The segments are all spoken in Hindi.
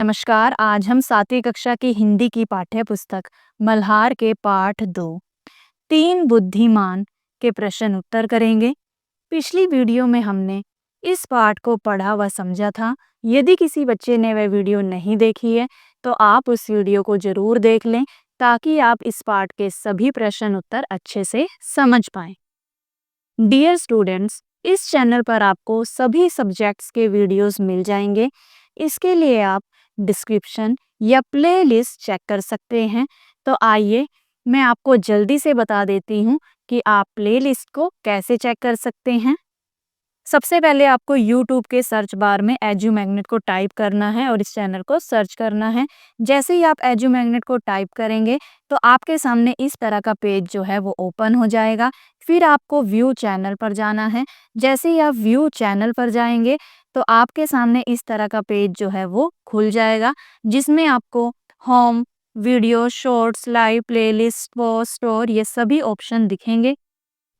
नमस्कार। आज हम 7वीं कक्षा की हिंदी की पाठ्य पुस्तक मल्हार के पाठ 2 तीन बुद्धिमान के प्रश्न उत्तर करेंगे। पिछली वीडियो में हमने इस पाठ को पढ़ा व समझा था। यदि किसी बच्चे ने वह वीडियो नहीं देखी है तो आप उस वीडियो को जरूर देख लें ताकि आप इस पाठ के सभी प्रश्न उत्तर अच्छे से समझ पाएं। डियर स्टूडेंट्स, इस चैनल पर आपको सभी सब्जेक्ट्स के वीडियोस मिल जाएंगे। इसके लिए आप डिस्क्रिप्शन या प्लेलिस्ट चेक कर सकते हैं। तो आइए मैं आपको जल्दी से बता देती हूँ कि आप प्लेलिस्ट को कैसे चेक कर सकते हैं। सबसे पहले आपको YouTube के सर्च बार में एजू मैग्नेट को टाइप करना है और इस चैनल को सर्च करना है। जैसे ही आप एजू मैग्नेट को टाइप करेंगे तो आपके सामने इस तरह का पेज जो है वो ओपन हो जाएगा। फिर आपको व्यू चैनल पर जाना है। जैसे ही आप व्यू चैनल पर जाएंगे तो आपके सामने इस तरह का पेज जो है वो खुल जाएगा, जिसमें आपको home, video, shorts, live, playlist, post और ये सभी ऑप्शन दिखेंगे।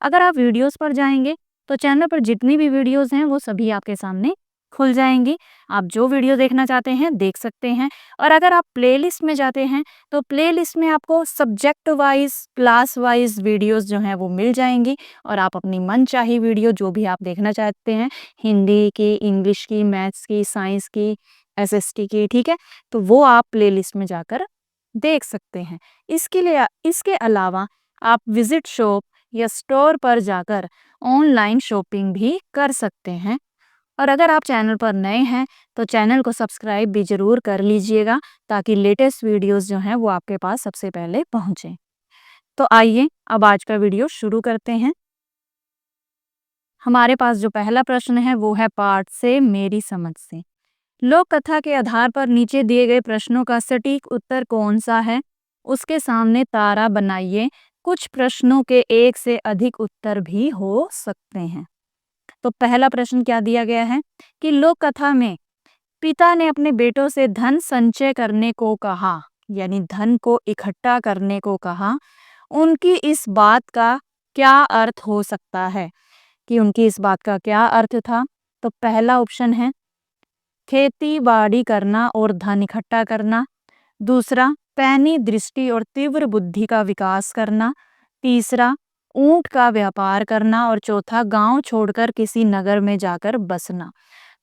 अगर आप वीडियोस पर जाएंगे तो चैनल पर जितनी भी वीडियोस हैं वो सभी आपके सामने खुल जाएंगी। आप जो वीडियो देखना चाहते हैं देख सकते हैं। और अगर आप प्लेलिस्ट में जाते हैं तो प्लेलिस्ट में आपको subject wise, class wise videos जो हैं वो मिल जाएंगी और आप अपनी मनचाही वीडियो जो भी आप देखना चाहते हैं, हिंदी की, इंग्लिश की, मैथ्स की, साइंस की, एसएसटी की, ठीक है, तो वो आप प्लेलिस्ट में जाकर देख सकते हैं। इसके अलावा आप विजिट शॉप या स्टोर पर जाकर ऑनलाइन शॉपिंग भी कर सकते हैं। और अगर आप चैनल पर नए हैं तो चैनल को सब्सक्राइब भी जरूर कर लीजिएगा ताकि लेटेस्ट वीडियोस जो हैं वो आपके पास सबसे पहले पहुंचे। तो आइए अब आज का वीडियो शुरू करते हैं। हमारे पास जो पहला प्रश्न है वो है पाठ से मेरी समझ से। लोक कथा के आधार पर नीचे दिए गए प्रश्नों का सटीक उत्तर कौन सा है? उसके सामने तारा बनाइए। कुछ प्रश्नों के एक से अधिक उत्तर भी हो सकते हैं। तो पहला प्रश्न क्या दिया गया है कि लोक कथा में पिता ने अपने बेटों से धन संचय करने को कहा, यानी धन को इकट्ठा करने को कहा। उनकी इस बात का क्या अर्थ हो सकता है? कि उनकी इस बात का क्या अर्थ था? तो पहला ऑप्शन है खेती बाड़ी करना और धन इकट्ठा करना। दूसरा, पैनी दृष्टि और तीव्र बुद्धि का विकास करना। तीसरा, ऊंट का व्यापार करना। और चौथा, गांव छोड़कर किसी नगर में जाकर बसना।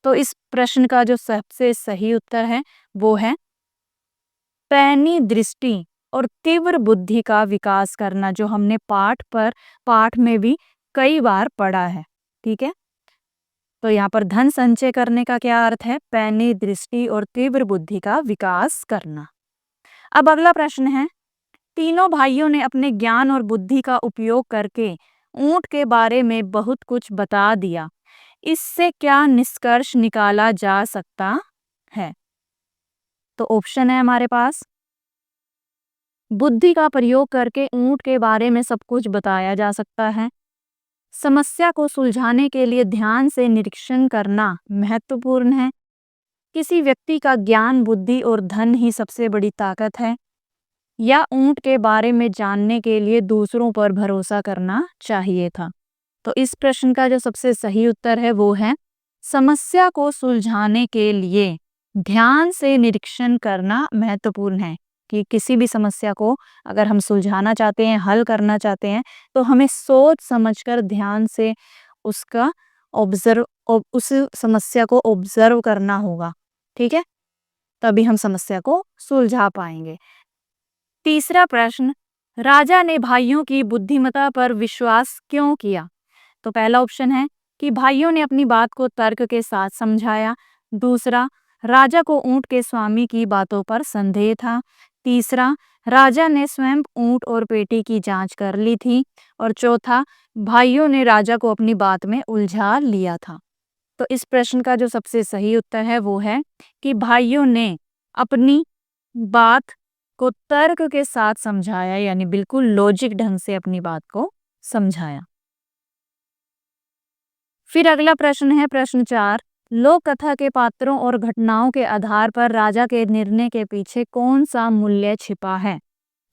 तो इस प्रश्न का जो सबसे सही उत्तर है वो है पैनी दृष्टि और तीव्र बुद्धि का विकास करना, जो हमने पाठ में भी कई बार पढ़ा है। ठीक है, तो यहाँ पर धन संचय करने का क्या अर्थ है? पैनी दृष्टि और तीव्र बुद्धि का विकास करना। अब अगला प्रश्न है, तीनों भाइयों ने अपने ज्ञान और बुद्धि का उपयोग करके ऊंट के बारे में बहुत कुछ बता दिया। इससे क्या निष्कर्ष निकाला जा सकता है? तो ऑप्शन है हमारे पास, बुद्धि का प्रयोग करके ऊंट के बारे में सब कुछ बताया जा सकता है। समस्या को सुलझाने के लिए ध्यान से निरीक्षण करना महत्वपूर्ण है। किसी व्यक्ति का ज्ञान, बुद्धि और धन ही सबसे बड़ी ताकत है। या ऊंट के बारे में जानने के लिए दूसरों पर भरोसा करना चाहिए था। तो इस प्रश्न का जो सबसे सही उत्तर है वो है समस्या को सुलझाने के लिए ध्यान से निरीक्षण करना महत्वपूर्ण है। कि किसी भी समस्या को अगर हम सुलझाना चाहते हैं, हल करना चाहते हैं, तो हमें सोच समझकर ध्यान से उसका उस समस्या को ऑब्जर्व करना होगा। ठीक है, तभी हम समस्या को सुलझा पाएंगे। तीसरा प्रश्न, राजा ने भाइयों की बुद्धिमत्ता पर विश्वास क्यों किया? तो पहला ऑप्शन है कि भाइयों ने अपनी बात को तर्क के साथ समझाया। दूसरा, राजा को ऊंट के स्वामी की बातों पर संदेह था। तीसरा, राजा ने स्वयं ऊंट और पेटी की जांच कर ली थी। और चौथा, भाइयों ने राजा को अपनी बात में उलझा लिया था। तो इस प्रश्न का जो सबसे सही उत्तर है वो है कि भाइयों ने अपनी बात को तर्क के साथ समझाया, यानी बिल्कुल लॉजिक ढंग से अपनी बात को समझाया। फिर अगला प्रश्न है प्रश्न 4, लोक कथा के पात्रों और घटनाओं के आधार पर राजा के निर्णय के पीछे कौन सा मूल्य छिपा है?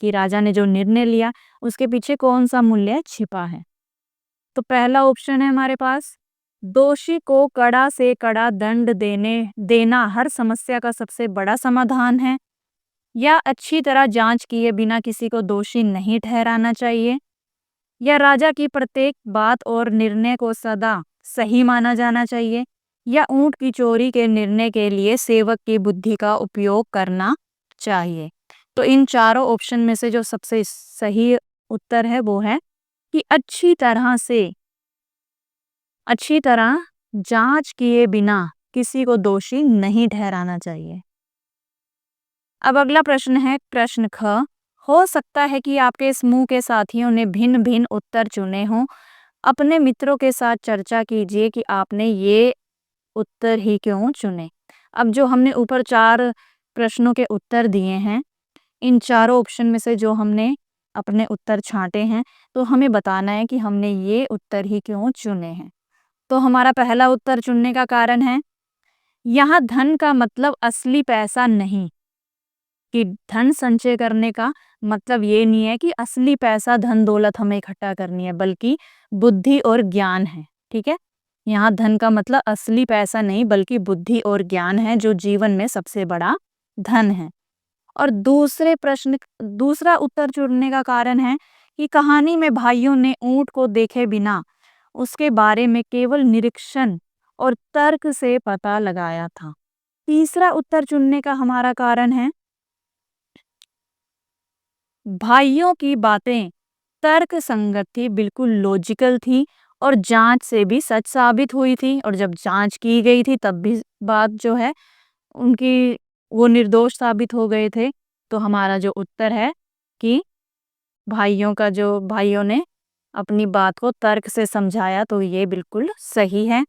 कि राजा ने जो निर्णय लिया उसके पीछे कौन सा मूल्य छिपा है? तो पहला ऑप्शन है हमारे पास, दोषी को कड़ा से कड़ा दंड देना हर समस्या का सबसे बड़ा समाधान है, या अच्छी तरह जांच किए बिना किसी को दोषी नहीं ठहराना चाहिए, या राजा की प्रत्येक बात और निर्णय को सदा सही माना जाना चाहिए, या ऊंट की चोरी के निर्णय के लिए सेवक की बुद्धि का उपयोग करना चाहिए। तो इन चारों ऑप्शन में से जो सबसे सही उत्तर है वो है कि अच्छी तरह जांच किए बिना किसी को दोषी नहीं ठहराना चाहिए। अब अगला प्रश्न है प्रश्न ख। हो सकता है कि आपके समूह के साथियों ने भिन्न भिन्न उत्तर चुने हों। अपने मित्रों के साथ चर्चा कीजिए कि आपने ये उत्तर ही क्यों चुने। अब जो हमने ऊपर 4 प्रश्नों के उत्तर दिए हैं, इन चारों ऑप्शन में से जो हमने अपने उत्तर छांटे हैं, तो हमें बताना है कि हमने ये उत्तर ही क्यों चुने हैं। तो हमारा पहला उत्तर चुनने का कारण है, यहाँ धन का मतलब असली पैसा नहीं, कि धन संचय करने का मतलब ये नहीं है कि असली पैसा धन दौलत हमें इकट्ठा करनी है, बल्कि बुद्धि और ज्ञान है। ठीक है, यहाँ धन का मतलब असली पैसा नहीं बल्कि बुद्धि और ज्ञान है, जो जीवन में सबसे बड़ा धन है। और दूसरा उत्तर चुनने का कारण है कि कहानी में भाइयों ने ऊंट को देखे बिना उसके बारे में केवल निरीक्षण और तर्क से पता लगाया था। तीसरा उत्तर चुनने का हमारा कारण है, भाइयों की बातें तर्क संगत थी, बिल्कुल लॉजिकल थी और जांच से भी सच साबित हुई थी, और जब जांच की गई थी तब भी बात जो है उनकी वो निर्दोष साबित हो गए थे। तो हमारा जो उत्तर है कि भाइयों ने अपनी बात को तर्क से समझाया, तो ये बिल्कुल सही है।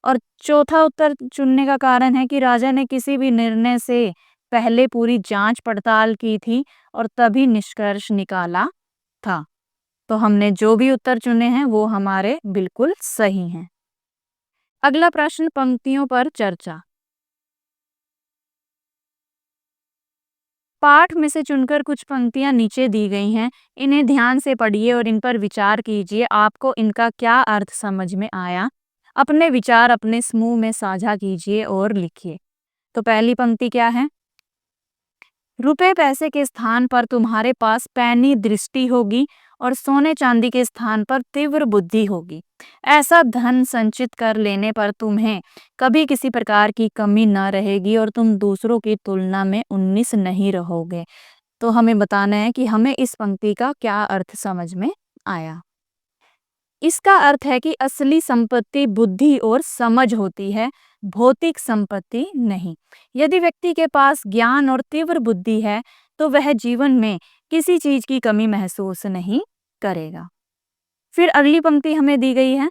और चौथा उत्तर चुनने का कारण है कि राजा ने किसी भी निर्णय से पहले पूरी जांच पड़ताल की थी और तभी निष्कर्ष निकाला था। तो हमने जो भी उत्तर चुने हैं वो हमारे बिल्कुल सही हैं। अगला प्रश्न, पंक्तियों पर चर्चा। पाठ में से चुनकर कुछ पंक्तियां नीचे दी गई हैं, इन्हें ध्यान से पढ़िए और इन पर विचार कीजिए। आपको इनका क्या अर्थ समझ में आया? अपने विचार अपने समूह में साझा कीजिए और लिखिए। तो पहली पंक्ति क्या है? रुपए पैसे के स्थान पर तुम्हारे पास पैनी दृष्टि होगी और सोने चांदी के स्थान पर तीव्र बुद्धि होगी। ऐसा धन संचित कर लेने पर तुम्हें कभी किसी प्रकार की कमी न रहेगी और तुम दूसरों की तुलना में 19 नहीं रहोगे। तो हमें बताना है कि हमें इस पंक्ति का क्या अर्थ समझ में आया। इसका अर्थ है कि असली संपत्ति बुद्धि और समझ होती है, भौतिक संपत्ति नहीं। यदि व्यक्ति के पास ज्ञान और तीव्र बुद्धि है तो वह जीवन में किसी चीज की कमी महसूस नहीं करेगा। फिर अगली पंक्ति हमें दी गई है,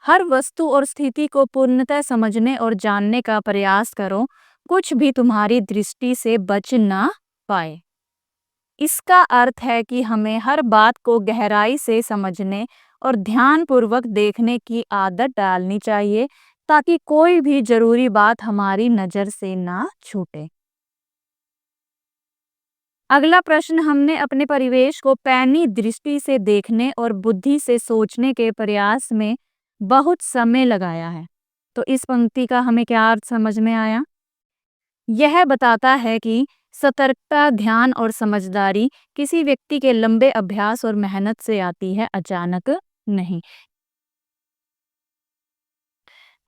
हर वस्तु और स्थिति को पूर्णतः समझने और जानने का प्रयास करो, कुछ भी तुम्हारी दृष्टि से बच ना पाए। इसका अर्थ है कि हमें हर बात को गहराई से समझने और ध्यानपूर्वक देखने की आदत डालनी चाहिए, ताकि कोई भी जरूरी बात हमारी नजर से ना छूटे। अगला प्रश्न, हमने अपने परिवेश को पैनी दृष्टि से देखने और बुद्धि से सोचने के प्रयास में बहुत समय लगाया है। तो इस पंक्ति का हमें क्या अर्थ समझ में आया? यह बताता है कि सतर्कता, ध्यान और समझदारी किसी व्यक्ति के लंबे अभ्यास और मेहनत से आती है, अचानक नहीं।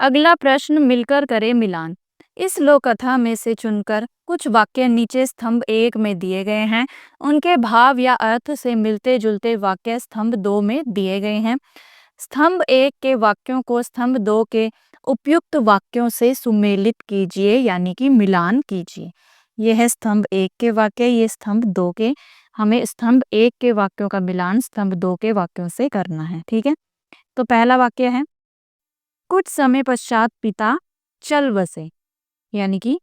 अगला प्रश्न, मिलकर करें मिलान। इस लोक कथा में से चुनकर कुछ वाक्य नीचे स्तंभ 1 में दिए गए हैं। उनके भाव या अर्थ से मिलते जुलते वाक्य स्तंभ 2 में दिए गए हैं। स्तंभ 1 के वाक्यों को स्तंभ 2 के उपयुक्त वाक्यों से सुमेलित कीजिए, यानी कि मिलान कीजिए। यह है स्तंभ 1 के वाक्य, ये स्तंभ 2 के। हमें स्तंभ 1 के वाक्यों का मिलान स्तंभ 2 के वाक्यों से करना है। ठीक है, तो पहला वाक्य है, कुछ समय पश्चात पिता चल बसे, यानी कि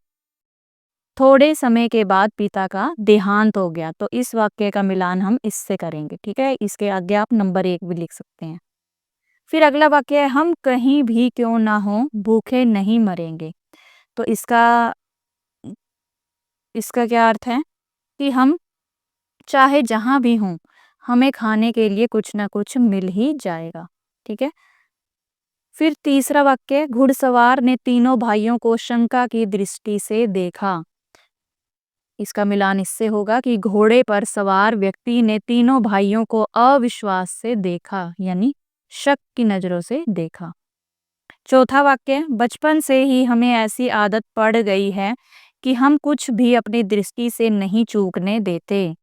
थोड़े समय के बाद पिता का देहांत हो गया। तो इस वाक्य का मिलान हम इससे करेंगे। ठीक है, इसके आगे आप नंबर 1 भी लिख सकते हैं। फिर अगला वाक्य है, हम कहीं भी क्यों ना हो भूखे नहीं मरेंगे। तो इसका क्या अर्थ है कि हम चाहे जहाँ भी हों, हमें खाने के लिए कुछ ना कुछ मिल ही जाएगा। ठीक है। फिर तीसरा वाक्य, घुड़सवार ने तीनों भाइयों को शंका की दृष्टि से देखा। इसका मिलान इससे होगा कि घोड़े पर सवार व्यक्ति ने तीनों भाइयों को अविश्वास से देखा, यानी शक की नजरों से देखा। चौथा वाक्य, बचपन से ही हमें ऐसी आदत पड़ गई है कि हम कुछ भी अपनी दृष्टि से नहीं चूकने देते।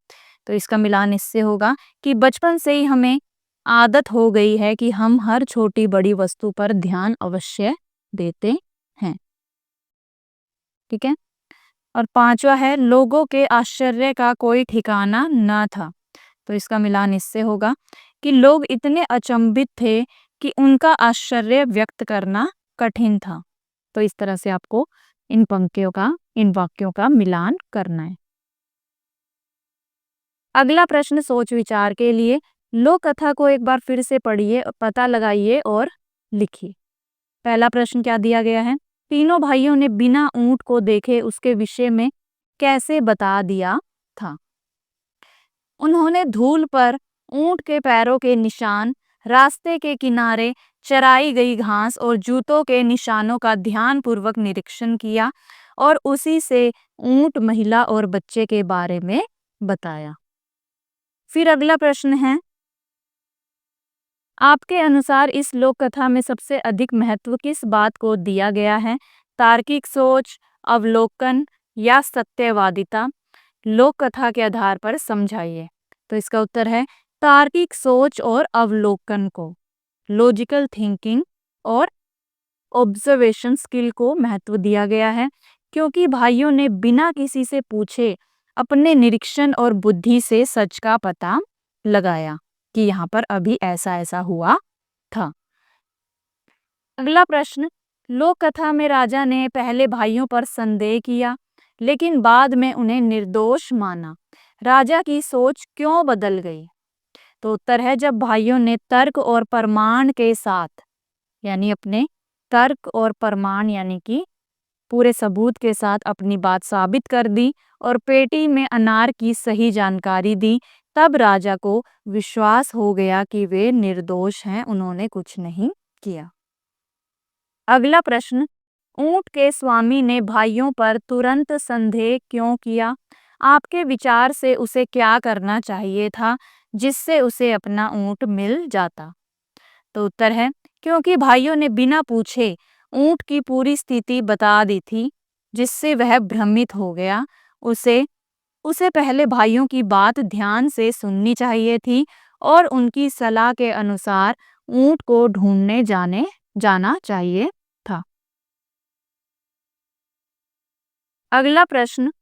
तो इसका मिलान इससे होगा कि बचपन से ही हमें आदत हो गई है कि हम हर छोटी बड़ी वस्तु पर ध्यान अवश्य देते हैं। ठीक है। और पांचवा है, लोगों के आश्चर्य का कोई ठिकाना न था। तो इसका मिलान इससे होगा कि लोग इतने अचंभित थे कि उनका आश्चर्य व्यक्त करना कठिन था। तो इस तरह से आपको इन वाक्यों का मिलान करना है। अगला प्रश्न सोच विचार के लिए, लोक कथा को एक बार फिर से पढ़िए, पता लगाइए और लिखिए। पहला प्रश्न क्या दिया गया है, तीनों भाइयों ने बिना ऊंट को देखे उसके विषय में कैसे बता दिया था। उन्होंने धूल पर ऊंट के पैरों के निशान, रास्ते के किनारे चराई गई घास और जूतों के निशानों का ध्यानपूर्वक निरीक्षण किया और उसी से ऊंट, महिला और बच्चे के बारे में बताया। फिर अगला प्रश्न है, आपके अनुसार इस लोक कथा में सबसे अधिक महत्व किस बात को दिया गया है? तार्किक सोच, अवलोकन या सत्यवादिता? लोक कथा के आधार पर समझाइए। तो इसका उत्तर है तार्किक सोच और अवलोकन को, लॉजिकल थिंकिंग और ऑब्जर्वेशन स्किल को महत्व दिया गया है, क्योंकि भाइयों ने बिना किसी से पूछे अपने निरीक्षण और बुद्धि से सच का पता लगाया कि यहाँ पर अभी ऐसा ऐसा हुआ था। अगला प्रश्न, लोक कथा में राजा ने पहले भाइयों पर संदेह किया लेकिन बाद में उन्हें निर्दोष माना। राजा की सोच क्यों बदल गई? तो उत्तर है, जब भाइयों ने तर्क और प्रमाण के साथ, यानी अपने तर्क और प्रमाण यानी कि पूरे सबूत के साथ अपनी बात साबित कर दी और पेटी में अनार की सही जानकारी दी, तब राजा को विश्वास हो गया कि वे निर्दोष हैं, उन्होंने कुछ नहीं किया। अगला प्रश्न, ऊंट के स्वामी ने भाइयों पर तुरंत संदेह क्यों किया? आपके विचार से उसे क्या करना चाहिए था जिससे उसे अपना ऊंट मिल जाता? तो उत्तर है, क्योंकि भाइयों ने बिना पूछे ऊंट की पूरी स्थिति बता दी थी, जिससे वह भ्रमित हो गया। उसे उसे पहले भाइयों की बात ध्यान से सुननी चाहिए थी और उनकी सलाह के अनुसार ऊंट को ढूंढने जाना चाहिए था। अगला प्रश्न,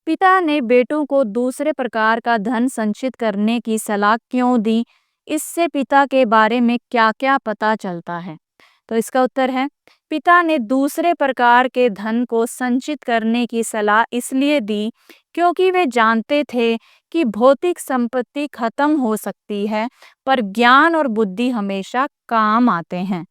पिता ने बेटों को दूसरे प्रकार का धन संचित करने की सलाह क्यों दी? इससे पिता के बारे में क्या-क्या पता चलता है? तो इसका उत्तर है, पिता ने दूसरे प्रकार के धन को संचित करने की सलाह इसलिए दी क्योंकि वे जानते थे कि भौतिक संपत्ति खत्म हो सकती है, पर ज्ञान और बुद्धि हमेशा काम आते हैं।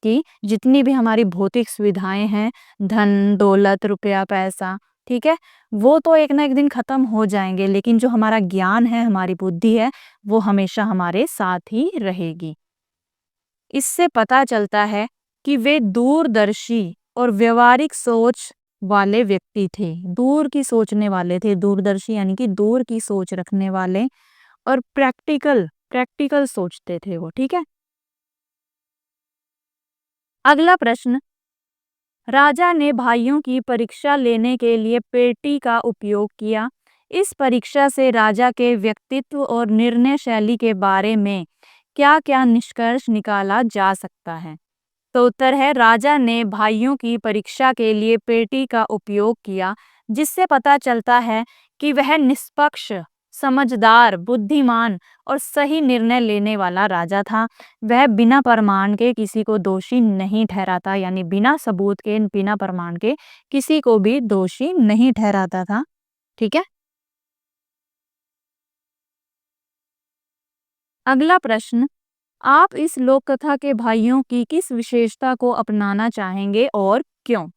कि जितनी भी हमारी भौतिक सुविधाएं हैं, धन, दौलत, रुपया, पैसा, ठीक है, वो तो एक ना एक दिन खत्म हो जाएंगे, लेकिन जो हमारा ज्ञान है, हमारी बुद्धि है, वो हमेशा हमारे साथ ही रहेगी। इससे पता चलता है कि वे दूरदर्शी और व्यवहारिक सोच वाले व्यक्ति थे। दूर की सोचने वाले थे, दूरदर्शी यानी कि दूर की सोच रखने वाले, और प्रैक्टिकल प्रैक्टिकल सोचते थे वो। ठीक है। अगला प्रश्न, राजा ने भाइयों की परीक्षा लेने के लिए पेटी का उपयोग किया। इस परीक्षा से राजा के व्यक्तित्व और निर्णय शैली के बारे में क्या-क्या निष्कर्ष निकाला जा सकता है? तो उत्तर है, राजा ने भाइयों की परीक्षा के लिए पेटी का उपयोग किया, जिससे पता चलता है कि वह निष्पक्ष, समझदार, बुद्धिमान और सही निर्णय लेने वाला राजा था। वह बिना प्रमाण के किसी को दोषी नहीं ठहराता, यानी बिना सबूत के, बिना प्रमाण के किसी को भी दोषी नहीं ठहराता था। ठीक है। अगला प्रश्न, आप इस लोक कथा के भाइयों की किस विशेषता को अपनाना चाहेंगे और क्यों?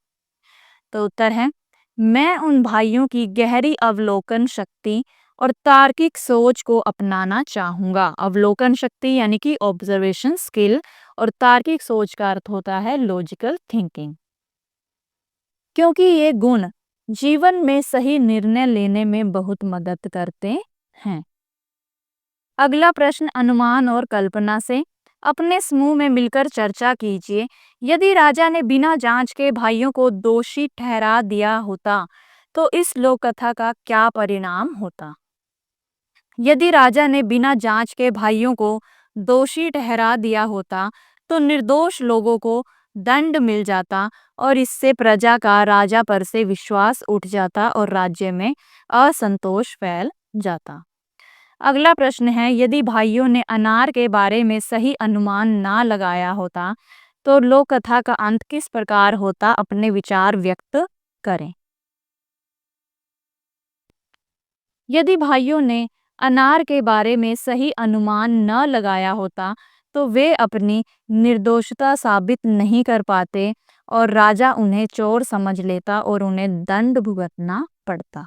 तो उत्तर है, मैं उन भाइयों की गहरी अवलोकन शक्ति, और तार्किक सोच को अपनाना चाहूंगा। अवलोकन शक्ति यानी कि ऑब्जर्वेशन स्किल, और तार्किक सोच का अर्थ होता है लॉजिकल थिंकिंग। क्योंकि ये गुण जीवन में सही निर्णय लेने में बहुत मदद करते हैं। अगला प्रश्न अनुमान और कल्पना से। अपने समूह में मिलकर चर्चा कीजिए। यदि राजा ने बिना जांच के भाइयों को दोषी ठहरा दिया होता तो इस लोक कथा का क्या परिणाम होता? यदि राजा ने बिना जांच के भाइयों को दोषी ठहरा दिया होता तो निर्दोष लोगों को दंड मिल जाता और इससे प्रजा का राजा पर से विश्वास उठ जाता और राज्य में असंतोष फैल जाता। अगला प्रश्न है, यदि भाइयों ने अनार के बारे में सही अनुमान ना लगाया होता तो लोक कथा का अंत किस प्रकार होता? अपने विचार व्यक्त करें। यदि भाइयों ने अनार के बारे में सही अनुमान न लगाया होता तो वे अपनी निर्दोषता साबित नहीं कर पाते और राजा उन्हें चोर समझ लेता और उन्हें दंड भुगतना पड़ता।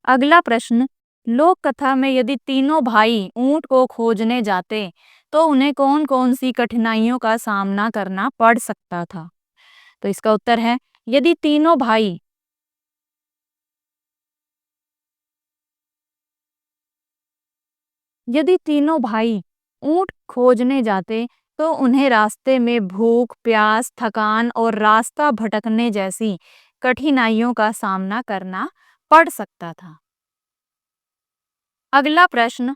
अगला प्रश्न, लोक कथा में यदि तीनों भाई ऊंट को खोजने जाते तो उन्हें कौन कौन सी कठिनाइयों का सामना करना पड़ सकता था? तो इसका उत्तर है, यदि तीनों भाई ऊंट खोजने जाते तो उन्हें रास्ते में भूख, प्यास, थकान और रास्ता भटकने जैसी कठिनाइयों का सामना करना पड़ सकता था। अगला प्रश्न,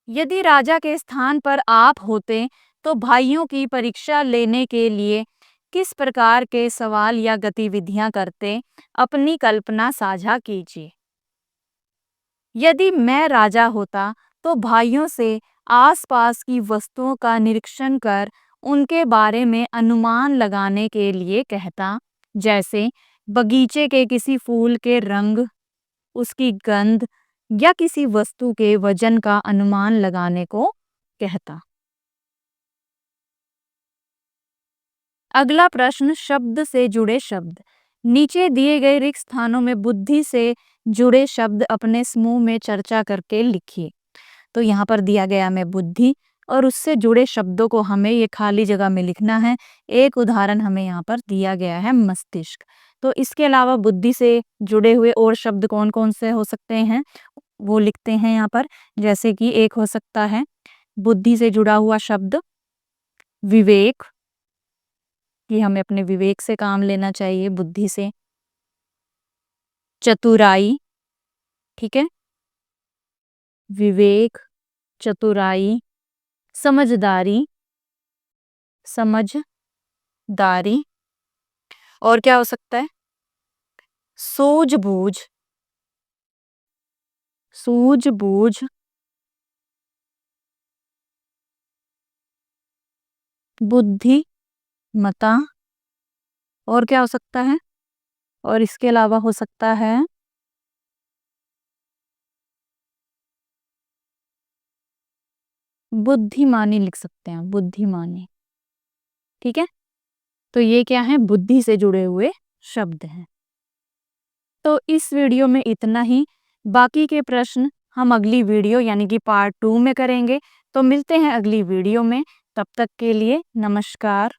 यदि राजा के स्थान पर आप होते तो भाइयों की परीक्षा लेने के लिए किस प्रकार के सवाल या गतिविधियां करते? अपनी कल्पना साझा कीजिए। यदि मैं राजा होता तो भाइयों से आसपास की वस्तुओं का निरीक्षण कर उनके बारे में अनुमान लगाने के लिए कहता, जैसे बगीचे के किसी फूल के रंग, उसकी गंध या किसी वस्तु के वजन का अनुमान लगाने को कहता। अगला प्रश्न, शब्द से जुड़े शब्द। नीचे दिए गए रिक्त स्थानों में बुद्धि से जुड़े शब्द अपने समूह में चर्चा करके लिखिए। तो यहाँ पर दिया गया हमें बुद्धि और उससे जुड़े शब्दों को हमें ये खाली जगह में लिखना है। एक उदाहरण हमें यहाँ पर दिया गया है मस्तिष्क। तो इसके अलावा बुद्धि से जुड़े हुए और शब्द कौन कौन से हो सकते हैं वो लिखते हैं यहाँ पर। जैसे कि एक हो सकता है बुद्धि से जुड़ा हुआ शब्द विवेक, कि हमें अपने विवेक से काम लेना चाहिए बुद्धि से। चतुराई, ठीक है, विवेक, चतुराई, समझदारी, समझदारी। और क्या हो सकता है? सूझबूझ, सूझबूझ, बुद्धिमता। और क्या हो सकता है? और इसके अलावा हो सकता है बुद्धिमानी, लिख सकते हैं बुद्धिमानी। ठीक है, तो ये क्या है? बुद्धि से जुड़े हुए शब्द हैं। तो इस वीडियो में इतना ही। बाकी के प्रश्न हम अगली वीडियो यानी कि पार्ट 2 में करेंगे। तो मिलते हैं अगली वीडियो में। तब तक के लिए नमस्कार।